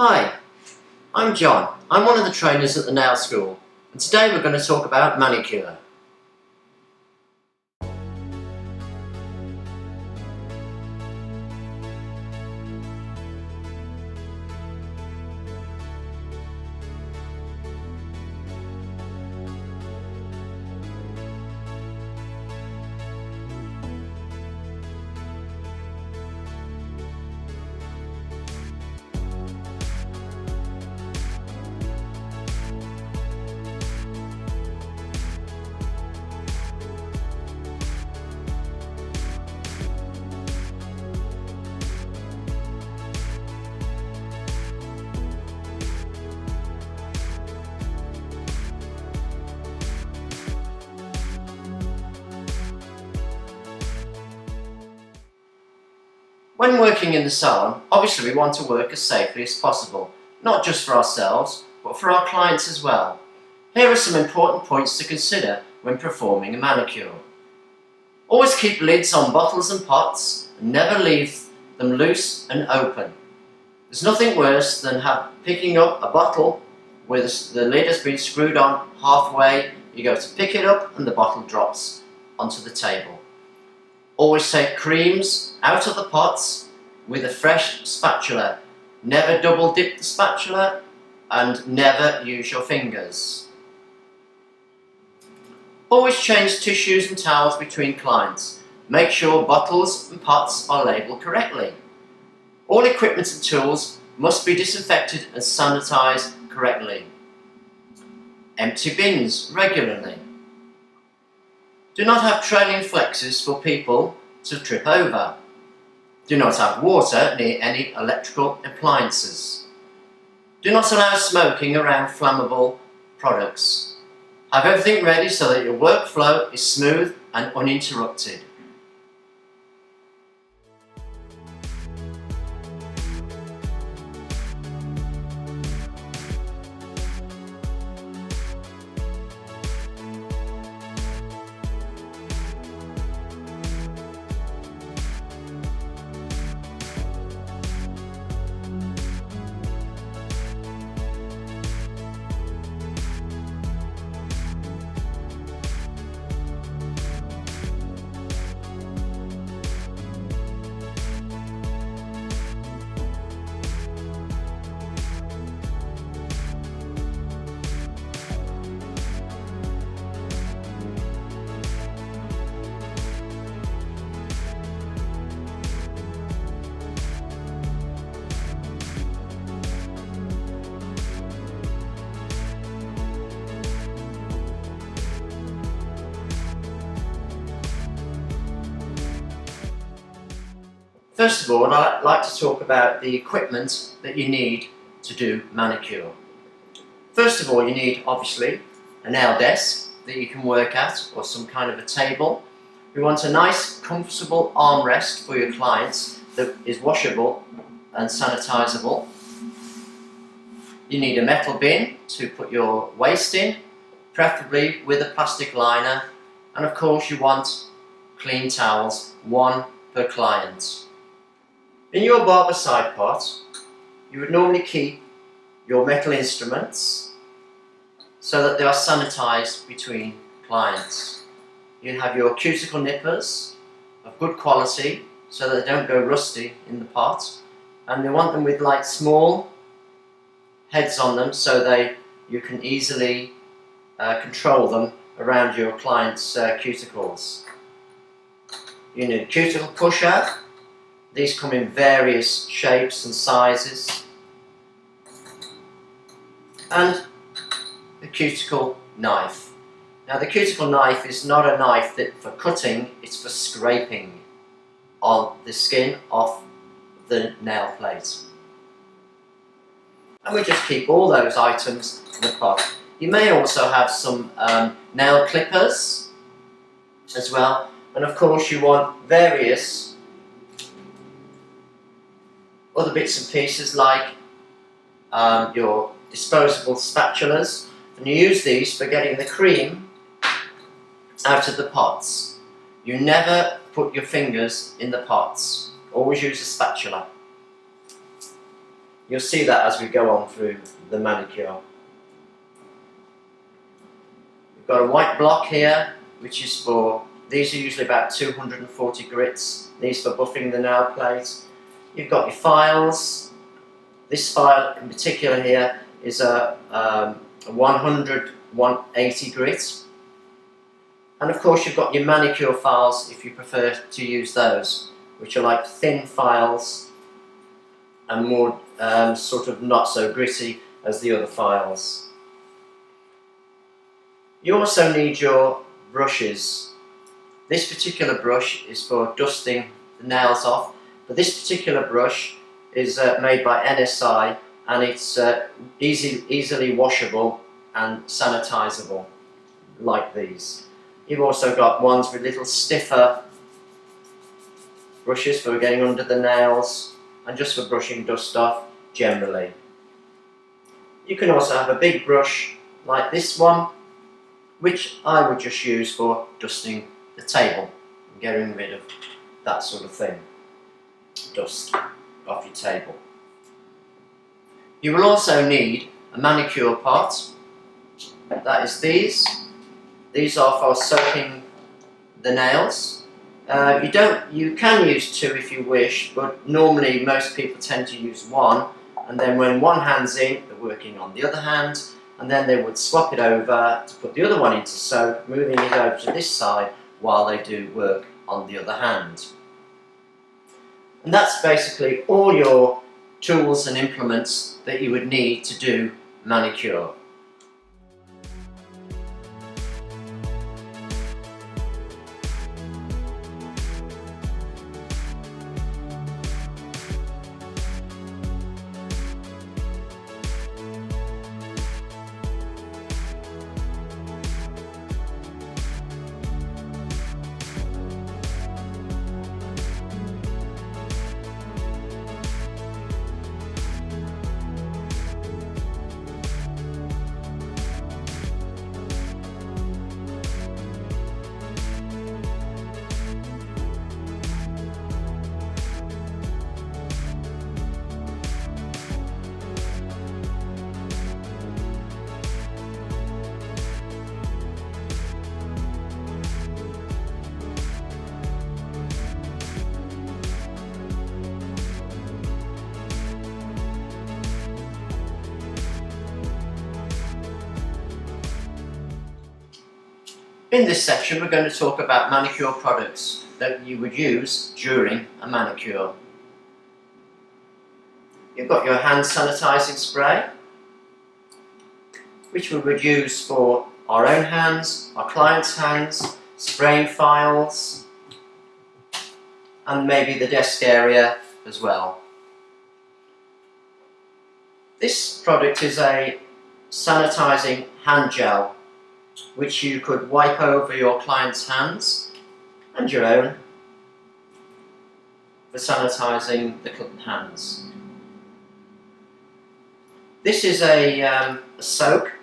Hi, I'm John. I'm one of the trainers at the nail school, and today we're going to talk about manicure. When working in the salon, obviously we want to work as safely as possible, not just for ourselves, but for our clients as well. Here are some important points to consider when performing a manicure. Always keep lids on bottles and pots, and never leave them loose and open. There's nothing worse than picking up a bottle where the lid has been screwed on halfway. You go to pick it up and the bottle drops onto the table. Always take creams out of the pots with a fresh spatula. Never double dip the spatula and never use your fingers. Always change tissues and towels between clients. Make sure bottles and pots are labelled correctly. All equipment and tools must be disinfected and sanitised correctly. Empty bins regularly. Do not have trailing flexes for people to trip over. Do not have water near any electrical appliances. Do not allow smoking around flammable products. Have everything ready so that your workflow is smooth and uninterrupted. First of all, I'd like to talk about the equipment that you need to do manicure. First of all, you need obviously a nail desk that you can work at, or some kind of a table. You want a nice comfortable armrest for your clients that is washable and sanitizable. You need a metal bin to put your waste in, preferably with a plastic liner, and of course you want clean towels, one per client. In your barber side pot, you would normally keep your metal instruments so that they are sanitized between clients. You have your cuticle nippers of good quality so that they don't go rusty in the pot, and you want them with like small heads on them so you can easily control them around your client's cuticles. You need a cuticle pusher. These come in various shapes and sizes. And the cuticle knife. Now the cuticle knife is not a knife for cutting, it's for scraping on the skin off the nail plate. And we just keep all those items in the pot. You may also have some nail clippers as well, and of course you want various other bits and pieces like your disposable spatulas, and you use these for getting the cream out of the pots. You never put your fingers in the pots, always use a spatula. You'll see that as we go on through the manicure. We've got a white block here, which is for, these are usually about 240 grits, these for buffing the nail plate. You've got your files. This file in particular here is a 180 grit. And of course you've got your manicure files if you prefer to use those, which are like thin files and more sort of not so gritty as the other files. You also need your brushes. This particular brush is for dusting the nails off, but this particular brush is made by NSI, and it's easily washable and sanitizable, like these. You've also got ones with little stiffer brushes for getting under the nails and just for brushing dust off generally. You can also have a big brush like this one, which I would just use for dusting the table and getting rid of that sort of thing, dust off your table. You will also need a manicure pot. That is these. These are for soaking the nails. You can use two if you wish, but normally most people tend to use one, and then when one hand's in, they're working on the other hand, and then they would swap it over to put the other one into soak, moving it over to this side while they do work on the other hand. And that's basically all your tools and implements that you would need to do manicure. In this section, we're going to talk about manicure products that you would use during a manicure. You've got your hand sanitizing spray, which we would use for our own hands, our clients' hands, spraying files, and maybe the desk area as well. This product is a sanitizing hand gel, which you could wipe over your client's hands and your own for sanitizing the hands. This is a soak,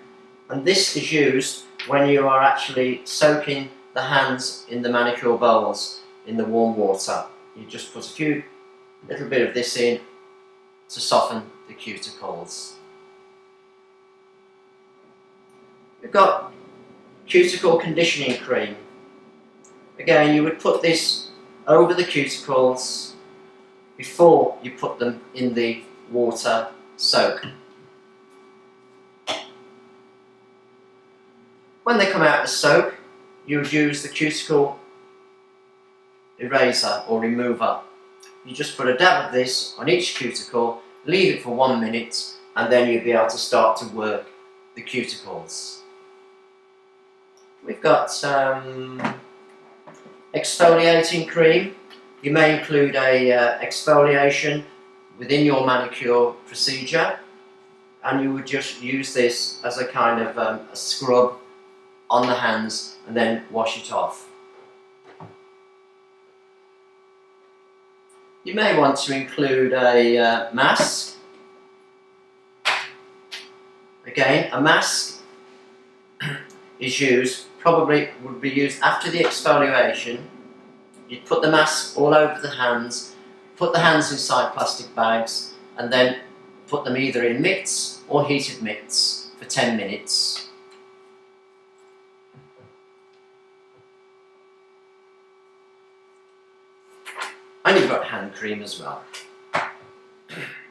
and this is used when you are actually soaking the hands in the manicure bowls in the warm water. You just put a little bit of this in to soften the cuticles. We've got cuticle conditioning cream. Again, you would put this over the cuticles before you put them in the water soak. When they come out of the soak, you would use the cuticle eraser or remover. You just put a dab of this on each cuticle, leave it for 1 minute, and then you'll be able to start to work the cuticles. We've got exfoliating cream. You may include a exfoliation within your manicure procedure, and you would just use this as a kind of a scrub on the hands and then wash it off. You may want to include a mask. Again, a mask would be used after the exfoliation. You'd put the mask all over the hands, put the hands inside plastic bags, and then put them either in mitts or heated mitts for 10 minutes. And you've got hand cream as well.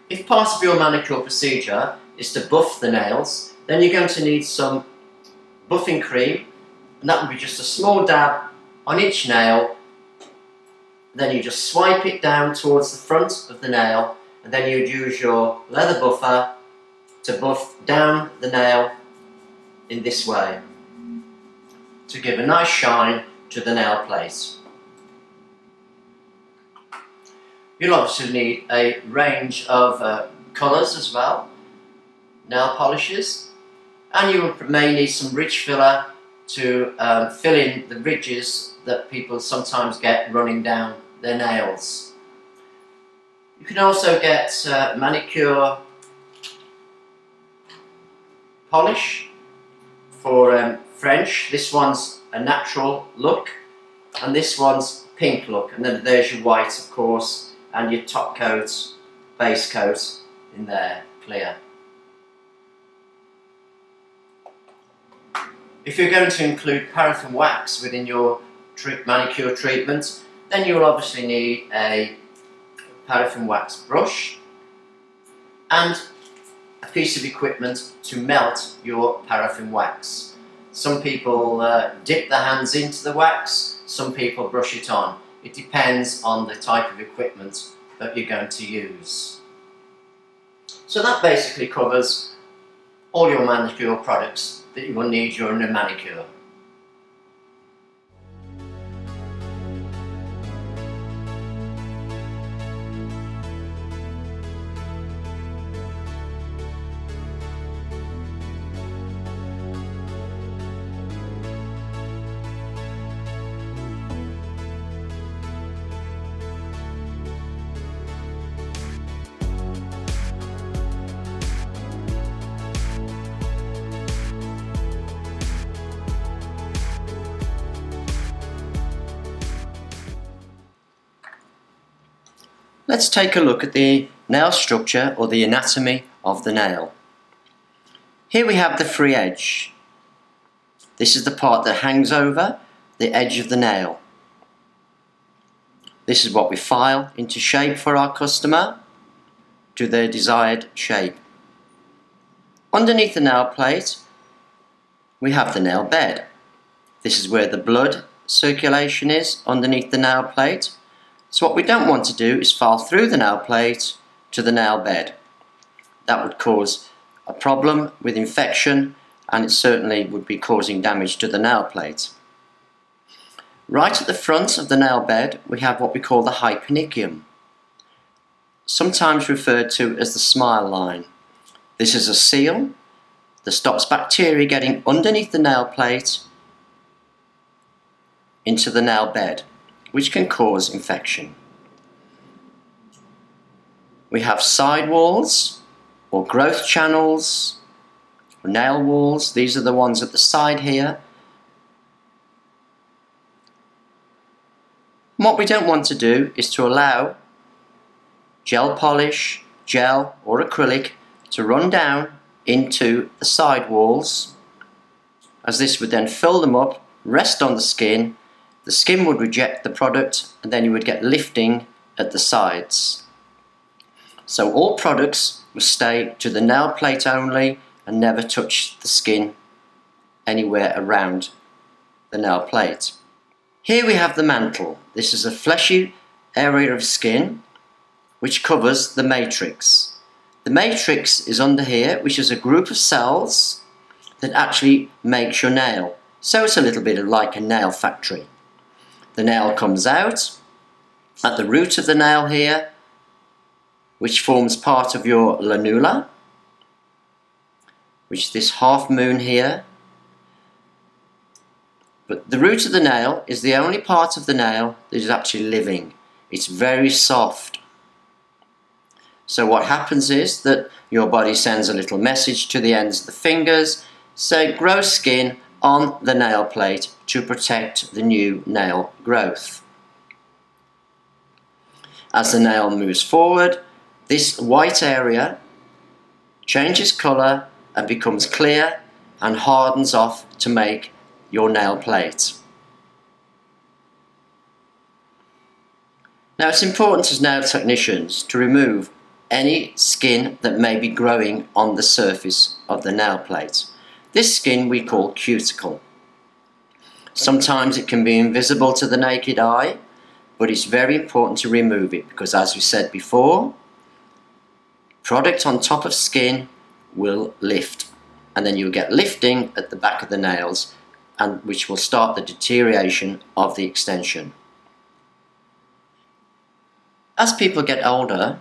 If part of your manicure procedure is to buff the nails, then you're going to need some buffing cream, and that would be just a small dab on each nail. Then you just swipe it down towards the front of the nail, and then you'd use your leather buffer to buff down the nail in this way to give a nice shine to the nail plate. You'll obviously need a range of colours as well, nail polishes, and you may need some ridge filler to fill in the ridges that people sometimes get running down their nails. You can also get Manicure polish for French. This one's a natural look, and this one's pink look, and then there's your white, of course, and your top coat, base coat in there, clear. If you're going to include paraffin wax within your manicure treatment, then you will obviously need a paraffin wax brush and a piece of equipment to melt your paraffin wax. Some people dip their hands into the wax, some people brush it on. It depends on the type of equipment that you're going to use. So that basically covers all your manicure products that you will need during a manicure. Let's take a look at the nail structure or the anatomy of the nail. Here we have the free edge. This is the part that hangs over the edge of the nail. This is what we file into shape for our customer to their desired shape. Underneath the nail plate we have the nail bed. This is where the blood circulation is underneath the nail plate. So what we don't want to do is file through the nail plate to the nail bed. That would cause a problem with infection, and it certainly would be causing damage to the nail plate. Right at the front of the nail bed we have what we call the hyponychium, sometimes referred to as the smile line. This is a seal that stops bacteria getting underneath the nail plate into the nail bed, which can cause infection. We have side walls or growth channels or nail walls. These are the ones at the side here. And what we don't want to do is to allow gel polish, gel or acrylic to run down into the side walls, as this would then fill them up, rest on the skin would reject the product, and then you would get lifting at the sides. So all products will stay to the nail plate only and never touch the skin anywhere around the nail plate. Here we have the mantle. This is a fleshy area of skin which covers the matrix. The matrix is under here, which is a group of cells that actually makes your nail. So it's a little bit like a nail factory. The nail comes out at the root of the nail here, which forms part of your lanula, which is this half moon here. But the root of the nail is the only part of the nail that is actually living. It's very soft. So what happens is that your body sends a little message to the ends of the fingers, say grow skin on the nail plate to protect the new nail growth. As the nail moves forward, this white area changes colour and becomes clear and hardens off to make your nail plate. Now it's important as nail technicians to remove any skin that may be growing on the surface of the nail plate. This skin we call cuticle. Sometimes it can be invisible to the naked eye, but it's very important to remove it because, as we said before, product on top of skin will lift, and then you'll get lifting at the back of the nails, and which will start the deterioration of the extension. As people get older,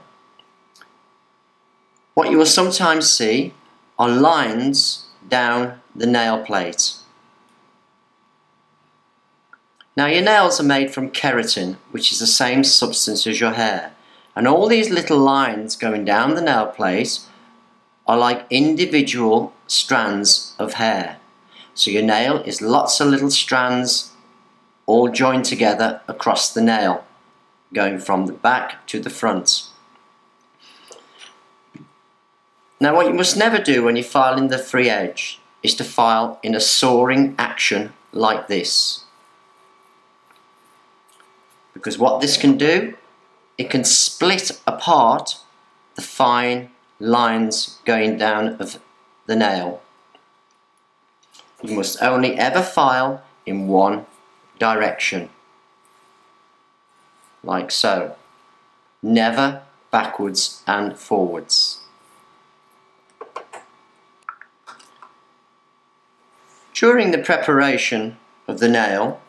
what you will sometimes see are lines down the nail plate. Now your nails are made from keratin, which is the same substance as your hair, and all these little lines going down the nail plate are like individual strands of hair. So your nail is lots of little strands all joined together across the nail, going from the back to the front. Now what you must never do when you file in the free edge is to file in a sawing action like this. Because what this can do, it can split apart the fine lines going down of the nail. You must only ever file in one direction, like so, never backwards and forwards. During the preparation of the nail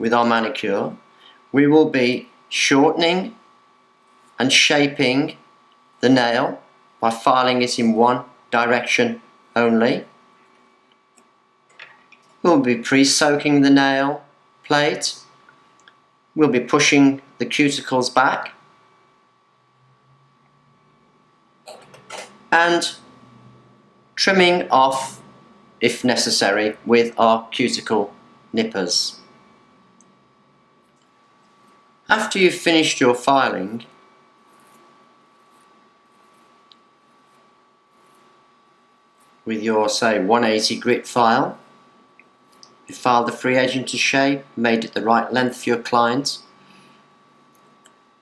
with our manicure, we will be shortening and shaping the nail by filing it in one direction only. We'll be pre-soaking the nail plate. We'll be pushing the cuticles back and trimming off if necessary with our cuticle nippers. After you've finished your filing, with your, say, 180 grit file, you filed the free edge into shape, made it the right length for your client.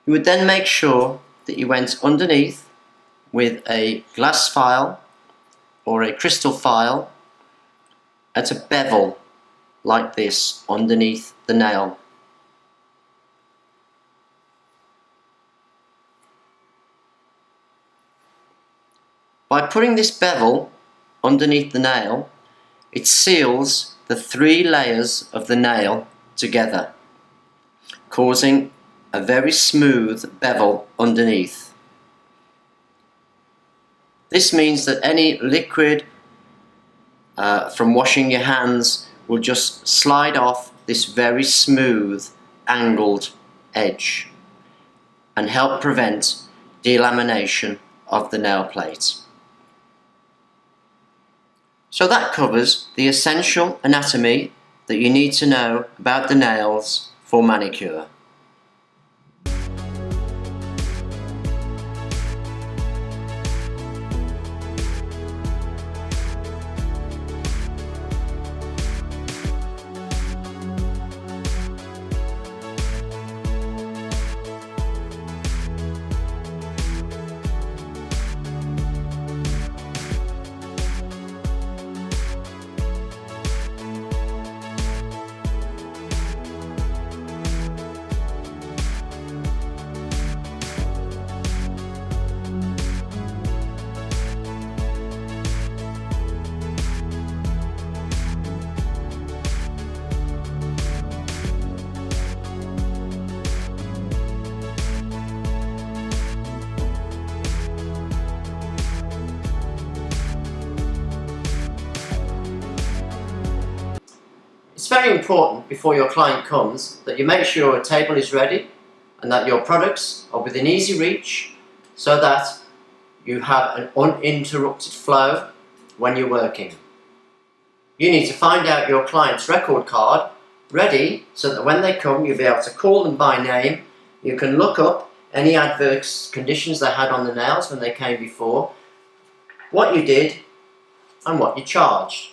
You would then make sure that you went underneath with a glass file or a crystal file at a bevel like this underneath the nail. By putting this bevel underneath the nail, it seals the 3 layers of the nail together, causing a very smooth bevel underneath. This means that any liquid from washing your hands will just slide off this very smooth angled edge and help prevent delamination of the nail plate. So that covers the essential anatomy that you need to know about the nails for manicure. It's very important before your client comes that you make sure a table is ready and that your products are within easy reach so that you have an uninterrupted flow when you're working. You need to find out your client's record card ready so that when they come you'll be able to call them by name. You can look up any adverse conditions they had on the nails when they came before, what you did and what you charged,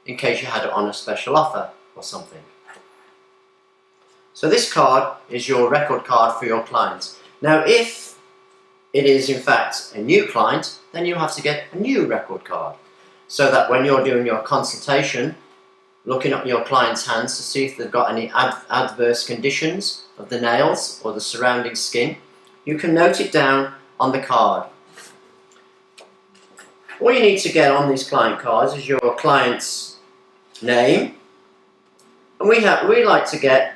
in case you had it on a special offer or something. So this card is your record card for your clients. Now if it is in fact a new client, then you have to get a new record card, so that when you're doing your consultation, looking at your client's hands to see if they've got any adverse conditions of the nails or the surrounding skin, you can note it down on the card. All you need to get on these client cards is your client's name, and we like to get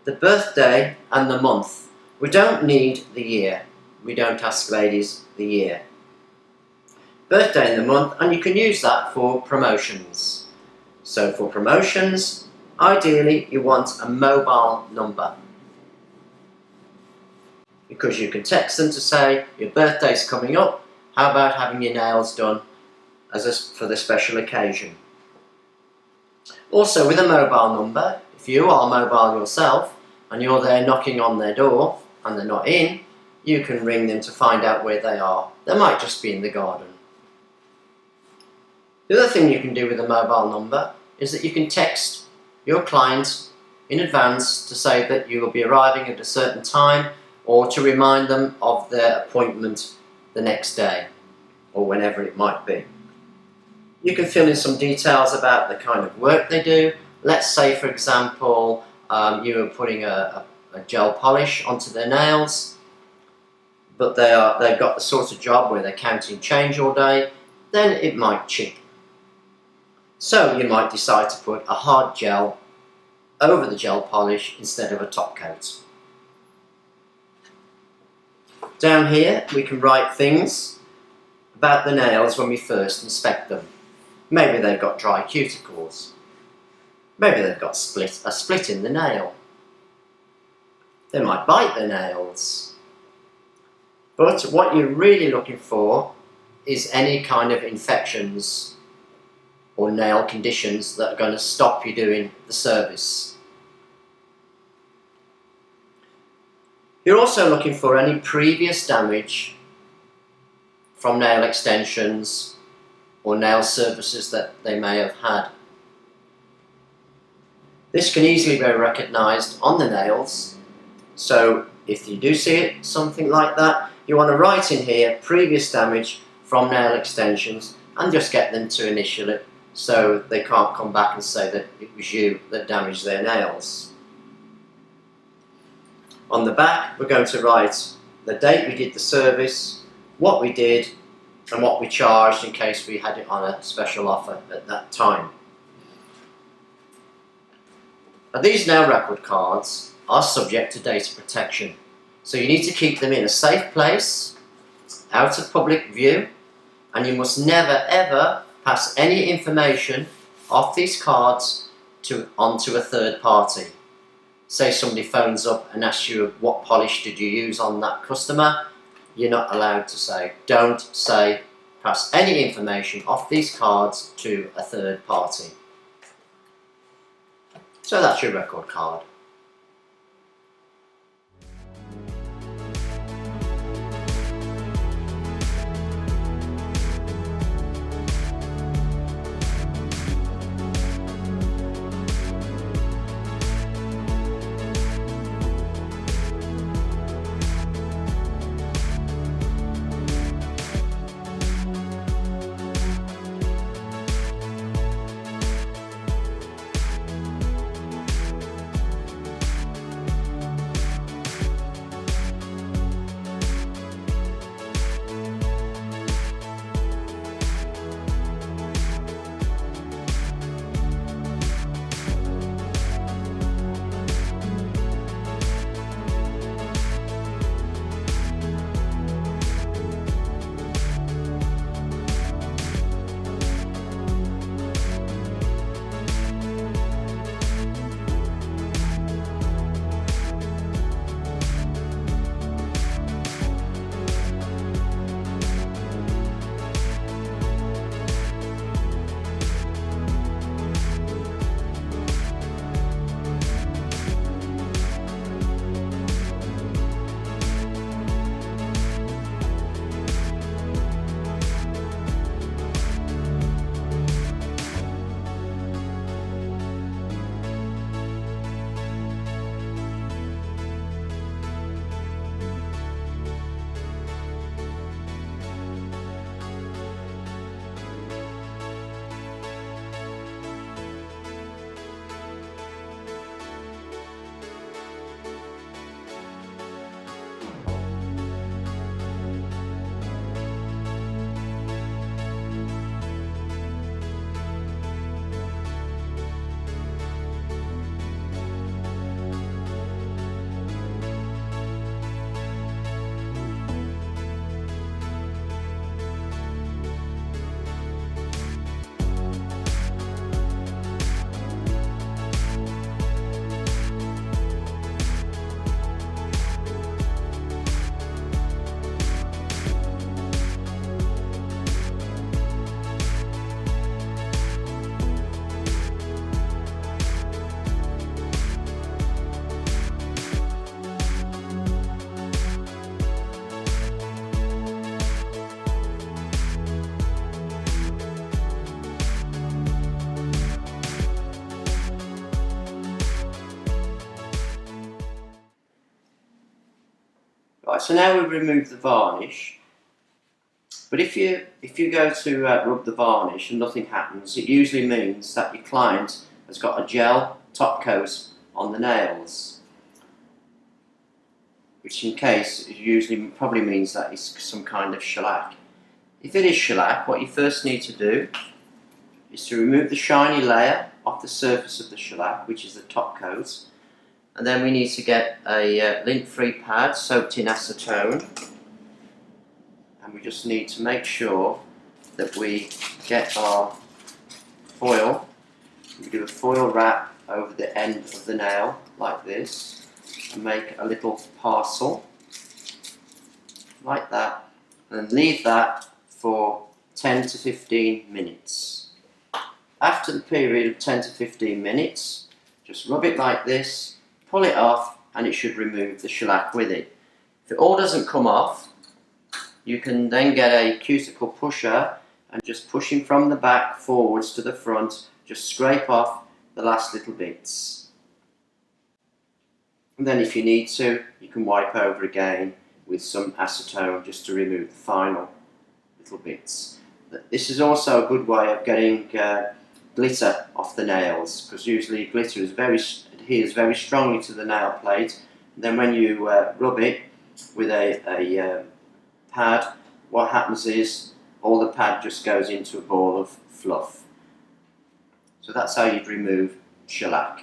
the birthday and the month. We don't need the year. We don't ask ladies the year. Birthday and the month, and you can use that for promotions. So for promotions, ideally you want a mobile number, because you can text them to say your birthday's coming up, how about having your nails done for the special occasion. Also with a mobile number, if you are mobile yourself and you're there knocking on their door and they're not in, you can ring them to find out where they are. They might just be in the garden. The other thing you can do with a mobile number is that you can text your client in advance to say that you will be arriving at a certain time, or to remind them of their appointment the next day or whenever it might be. You can fill in some details about the kind of work they do. Let's say for example you are putting a gel polish onto their nails, but they've got the sort of job where they're counting change all day, then it might chip. So you might decide to put a hard gel over the gel polish instead of a top coat. Down here we can write things about the nails when we first inspect them. Maybe they've got dry cuticles. Maybe they've got a split in the nail. They might bite their nails. But what you're really looking for is any kind of infections or nail conditions that are going to stop you doing the service. You're also looking for any previous damage from nail extensions or nail surfaces that they may have had. This can easily be recognised on the nails, so if you do see it, something like that, you want to write in here previous damage from nail extensions and just get them to initial it, so they can't come back and say that it was you that damaged their nails. On the back we're going to write the date we did the service, what we did and what we charged in case we had it on a special offer at that time. Now, these nail record cards are subject to data protection, so you need to keep them in a safe place, out of public view, and you must never ever pass any information off these cards onto a third party. Say somebody phones up and asks you what polish did you use on that customer, you're not allowed to say. Don't say, pass any information off these cards to a third party. So that's your record card. Right, so now we've removed the varnish. But if you go to rub the varnish and nothing happens, it usually means that your client has got a gel top coat on the nails, which in case it usually probably means that it's some kind of shellac. If it is shellac, what you first need to do is to remove the shiny layer off the surface of the shellac, which is the top coat, and then we need to get a lint-free pad soaked in acetone, and we just need to make sure that we get our foil. We do a foil wrap over the end of the nail like this and make a little parcel like that, and leave that for 10 to 15 minutes. After the period of 10 to 15 minutes, just rub it like this, pull it off, and it should remove the shellac with it. If it all doesn't come off, you can then get a cuticle pusher and just pushing from the back forwards to the front, just scrape off the last little bits. And then if you need to, you can wipe over again with some acetone just to remove the final little bits. This is also a good way of getting glitter off the nails, because usually glitter adheres very strongly to the nail plate. And then when you rub it with a pad, what happens is all the pad just goes into a ball of fluff. So that's how you'd remove shellac.